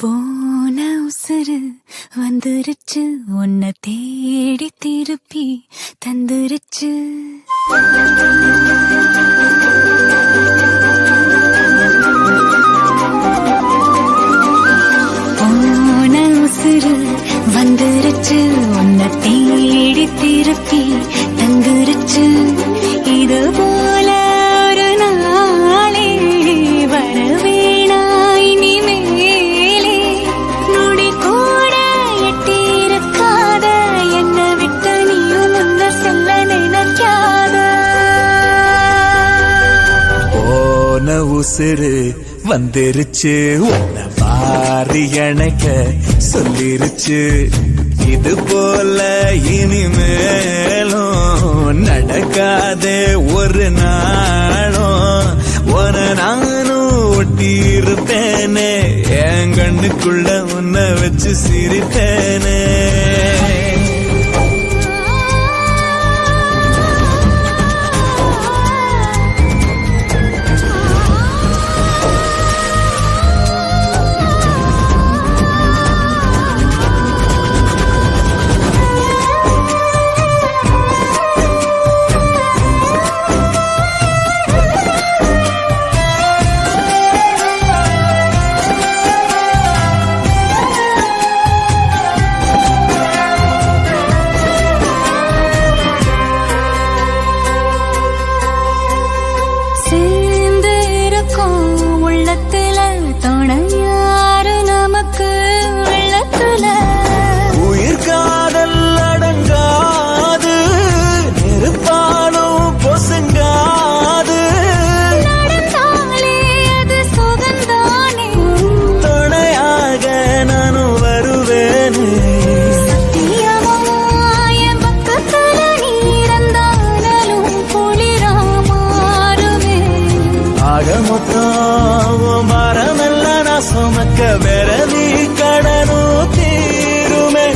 போன உசுறு வந்துருச்சு உன்னை தேடி திருப்பி தந்துருச்சு. போன உசுறு வந்துருச்சு உன்னை தேடி திருப்பி தந்துருச்சு. இது போல ஒரு நாளே வரவேணா இனிமேலே. நொடி கூட எட்டியிருக்காத என்னை விட்டு நீயும் முன்ன செல்ல நினைக்காத. போன உசுறு வந்துருச்சு உன்னை வாரி அணைக்க சொல்லிருச்சு. இது போல இனிமேலும் நடக்காதே ஒரு நாளும். உன நானும் ஒட்டி இருப்பேனே என் கண்ணுக்குள்ள உன்னை வச்சு சிரிப்பேனே. உள்ளத்துல துணையாரு நமக்கு வெள்ளத்துல. உயிர் காதல் அடங்காது நெருப்பாலும் பொசுங்காது. நடந்தாலே அது சுகந்தானே துணையாக நானும் வருவேனே. சத்தியமாய பக்கத்துல நீரந்தாலும் குளிரா மாறுமே. ஆக மொத்தம் மரமெல்ல நான் சுமக்க விரவி கடனும் தீருமே.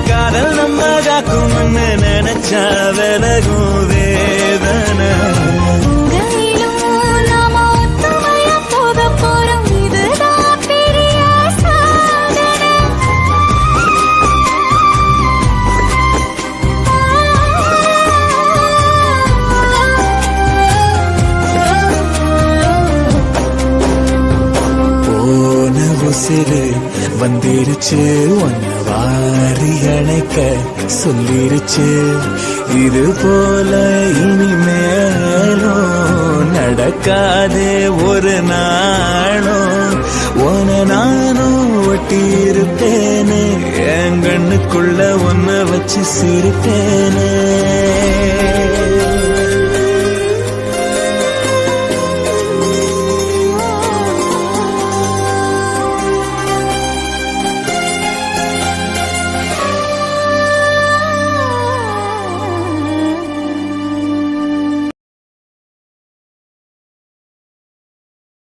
காதல் நம்ம காக்கும்னு நினைச்சா விலகும் வேதனை. நாம ஒத்துமையா போக போறோம் இதுதான் பெரிய சாதனை. போன உசுறு வந்துருச்சு உன்னை வாரி அணைக்க சொல்லிருச்சு. இது போல இனிமேலும் நடக்காதே ஒரு நாளும். உன நானும் ஒட்டி இருப்பேனே என் கண்ணுக்குள்ள உன்னை வச்சு சிரிப்பேனே.